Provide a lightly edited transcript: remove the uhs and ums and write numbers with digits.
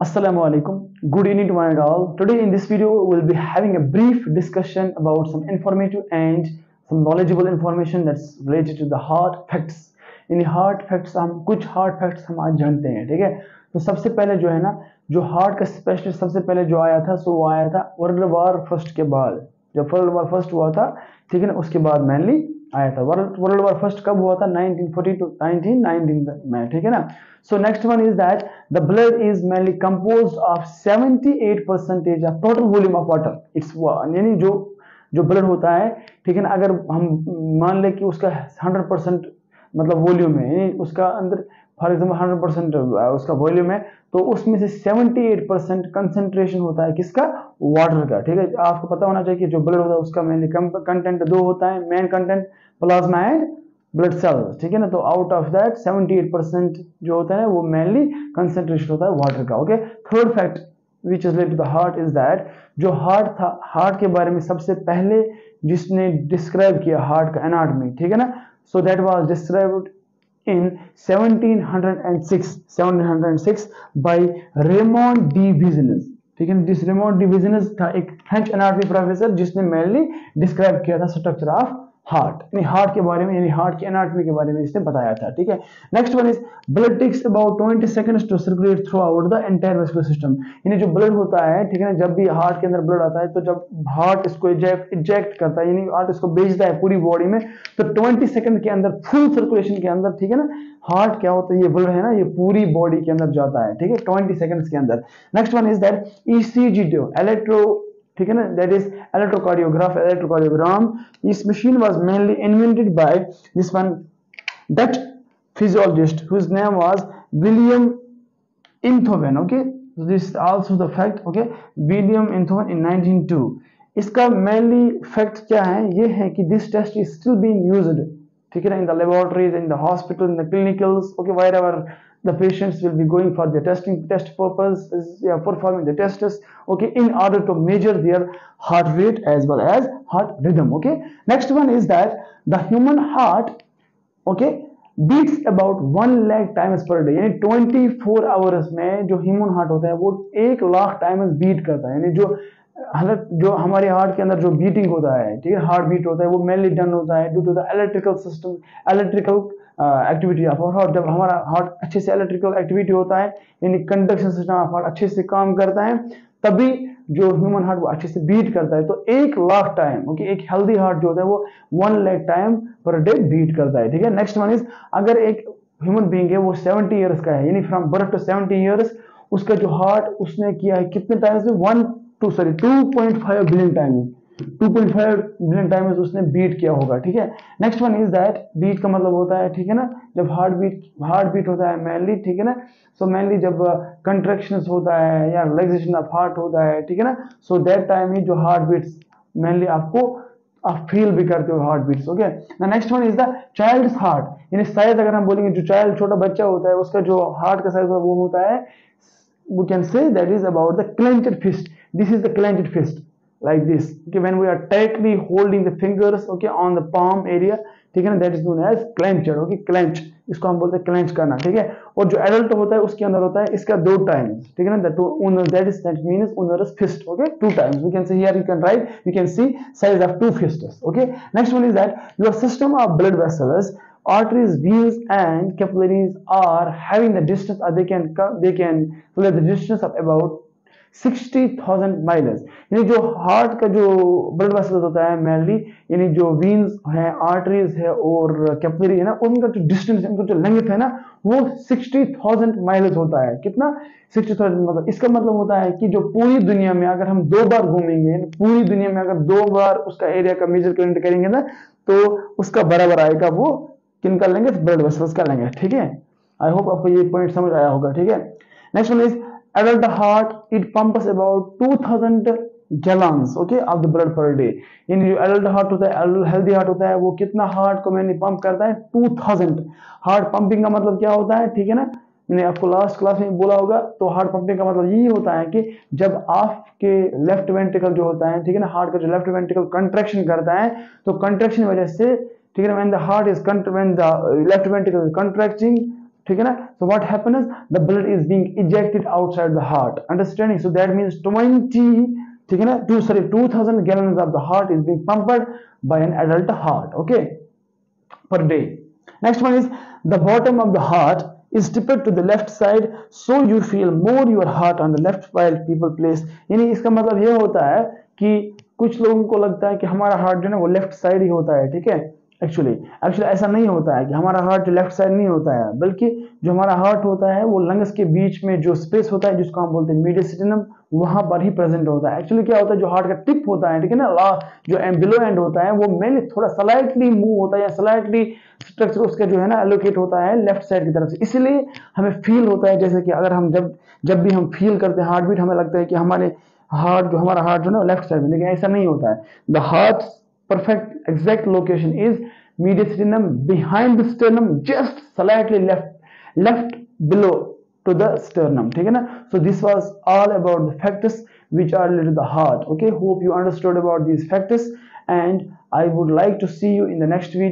Assalamu alaikum. Good evening to one and all. Today in this video we'll be having a brief discussion about some informative and some knowledgeable information that's related to the heart facts. In heart facts हम कुछ heart facts हम आज जानते हैं, ठीक है। तो सबसे पहले जो है ना, जो हार्ट का स्पेशलिस्ट सबसे पहले जो आया था सो वो आया था वर्ल्ड वार फर्स्ट के बाद। जब वर्ल्ड वार फर्स्ट हुआ था, ठीक है ना, उसके बाद मेनली आया था। वर्ल्ड वार फर्स्ट कब हुआ था? 1940 टू 1919 में, ठीक है ना। So next one is that the blood is mainly composed of 78% of total volume of water. It's यानी जो ब्लड होता है, ठीक है ना, अगर हम मान ले कि उसका 100% मतलब वॉल्यूम है, उसका अंदर फॉर एग्जाम्पल 100% उसका वॉल्यूम है, तो उसमें से 78% कंसेंट्रेशन होता है किसका? वाटर का, ठीक है। आपको पता होना चाहिए कि जो ब्लड होता है उसका मेनली कंटेंट दो होता है, main content plasma and blood cells, ठीक है ना। तो आउट ऑफ दैट 78% जो होता है वो मेनली कंसेंट्रेशन होता है वाटर का। Okay, third fact which is related to the heart is that जो हार्ट था, हार्ट के बारे में सबसे पहले जिसने डिस्क्राइब किया हार्ट का एनाटॉमी, ठीक है ना, so that was described in 1706 by Raymond D. Business, ठीक है। जिस रेमोंड डी बिजनेस था एक फ्रेंच एनाटॉमी प्रोफेसर जिसने मेनली डिस्क्राइब किया था स्ट्रक्चर ऑफ हार्ट, यानी हार्ट के बारे में, यानी हार्ट की एनाटॉमी के बारे में इसने बताया था, ठीक है। Next one is blood takes about 20 seconds to circulate throughout the entire vascular system. यानी जो ब्लड होता है, ठीक है ना, जब भी हार्ट के अंदर ब्लड आता है तो जब हार्ट इसको इजेक्ट करता है, यानी हार्ट इसको भेजता है पूरी बॉडी में, तो 20 सेकंड के अंदर फुल सर्कुलेशन के अंदर, ठीक है ना, हार्ट क्या होता है, ये ब्लड है ना, ये पूरी बॉडी के अंदर जाता है, ठीक है, 20 सेकंड्स के अंदर। Next one is that ECG electro, ठीक है ना, that is electrocardiogram. This machine was mainly invented by this one Dutch physiologist whose name was William Einthoven। Okay, this also the fact. Okay, William Einthoven in 1902। इसका mainly fact क्या है? ये है कि this test is still being used, ठीक है ना, in the laboratories, in the hospital, in the clinicals, okay, wherever the patients will be going for the test purpose, performing the tests, okay, in order to measure their heart rate as well as heart rhythm। Okay, next one is that the human heart, okay, beats about 1 lakh times per day। यानी 24 hours में जो human heart होता है वो 1 lakh times beat करता है। यानी जो हमारे हार्ट के अंदर जो बीटिंग होता है, ठीक है, हार्ट बीट होता है, वो मेनली डन होता है due to the electrical system, electrical activity of heart. जब हमारा हार्ट अच्छे से इलेक्ट्रिकल एक्टिविटी होता है, यानी कंडक्शन सिस्टम ऑफ हार्ट अच्छे से काम करता है, तभी जो ह्यूमन हार्ट वो अच्छे से बीट करता है। तो 1 लाख टाइम, ओके, एक हेल्दी हार्ट जो होता है वो 1 lakh time per day beat करता है, ठीक है। नेक्स्ट वन इज अगर एक ह्यूमन बीइंग है वो 70 इयर्स का है, यानी फ्रॉम बर्थ टू 70 इयर्स, उसका जो हार्ट उसने किया है कितने टाइम्स में? 2.5 बिलियन टाइम्स, 2.5 बिलियन टाइम्स उसने बीट किया होगा, ठीक है। Next one is that beat का मतलब होता है, ठीक है ना, जब हार्ट बीट होता है मेनली, ठीक है ना, सो मेनली जब कंट्रैक्शंस होता है या रिलैक्सेशन ऑफ हार्ट होता है, ठीक है ना, सो दैट टाइम ही जो हार्ट बीट्स मेनली आप फील भी करते हो heart beats. Okay, next one is the child's heart. यानी साइज अगर हम बोलेंगे जो चाइल्ड छोटा बच्चा होता है उसका जो हार्ट का साइज वो होता है, we can say that is about the clenched fist। This is the clenched fist like this, okay, when we are tightly holding the fingers, okay, on the palm area, ठीक है ना, that is known as clenched। okay, clench, इसको हम बोलते हैं clench करना, ठीक है। और जो adult होता है उसके अंदर होता है इसका 2 times, ठीक है ना, that means onerous fist, okay, 2 times। we can say here, you can write, you can see size of 2 fists। okay, next one is that your system of blood vessels, arteries, veins and capillaries are having the distance, or they can cover the distance of about 60,000 miles। यानी जो heart का जो blood vessels होता है mainly, यानी जो वीन्स है, arteries है और कैपिलरी है ना, उनका जो डिस्टेंस, उनका जो लेंथ है ना, वो 60,000 माइल्स होता है। कितना? 60,000। मतलब इसका मतलब होता है कि जो पूरी दुनिया में अगर हम 2 बार घूमेंगे, पूरी दुनिया में अगर 2 बार उसका एरिया का मेजरमेंट करेंगे ना, तो उसका बराबर आएगा वो किनका लेंगे? ब्लड वेसल्स का लेंगे, ठीक है। आई होप आपको ये पॉइंट समझ आया होगा, ठीक है। Next one is adult heart, it pumps about 2000 gallons, okay, of the blood per day। यानी जो adult heart होता है, healthy heart होता है, वो कितना हार्ट को मैंने पंप करता है? 2000। हार्ट पंपिंग का मतलब क्या होता है, ठीक है ना, मैंने आपको लास्ट क्लास में बोला होगा। तो हार्ट पंपिंग का मतलब यही होता है कि जब आपके लेफ्ट वेंट्रिकल जो होता है, ठीक है ना, हार्ट का जो लेफ्ट वेंट्रिकल कंट्रैक्शन करता है, तो कंट्रैक्शन वजह से, ठीक है ना, when the left ventricle is contracting, ठीक है ना. So what happens, the blood is being ejected outside the heart, understanding. So that means 20, ठीक है ना, 2000 gallons of the heart is being pumped by an adult heart, okay, per day. Next one is the bottom of the heart is tipped to the left side, so you feel more your heart on the left while people place. यानी इसका मतलब ये होता है कि कुछ लोगों को लगता है कि हमारा हार्ट जो है ना वो लेफ्ट साइड ही होता है, ठीक है. एक्चुअली ऐसा नहीं होता है कि हमारा हार्ट लेफ्ट साइड नहीं होता है, बल्कि जो हमारा हार्ट होता है वो लंग्स के बीच में जो स्पेस होता है जिसको हम बोलते हैं मीडियस्टिनम, वहां पर ही प्रेजेंट होता है. एक्चुअली क्या होता है, जो हार्ट का टिप होता है, ठीक है ना, जो बिलो एंड होता है वो मेनली थोड़ा स्लाइटली मूव होता है या स्लाइटली स्ट्रक्चर उसका जो है ना एलोकेट होता है लेफ्ट साइड की तरफ से. इसलिए हमें फील होता है जैसे कि अगर हम जब भी हम फील करते हैं हार्ट बीट, हमें लगता है कि हमारा हार्ट जो है ना लेफ्ट साइड में, लेकिन ऐसा नहीं होता है. The heart perfect exact location is mediastinum behind the sternum, just slightly left below to the sternum, ठीक है ना. So this was all about the factors which are related to the heart. Okay, hope you understood about these factors, and I would like to see you in the next video.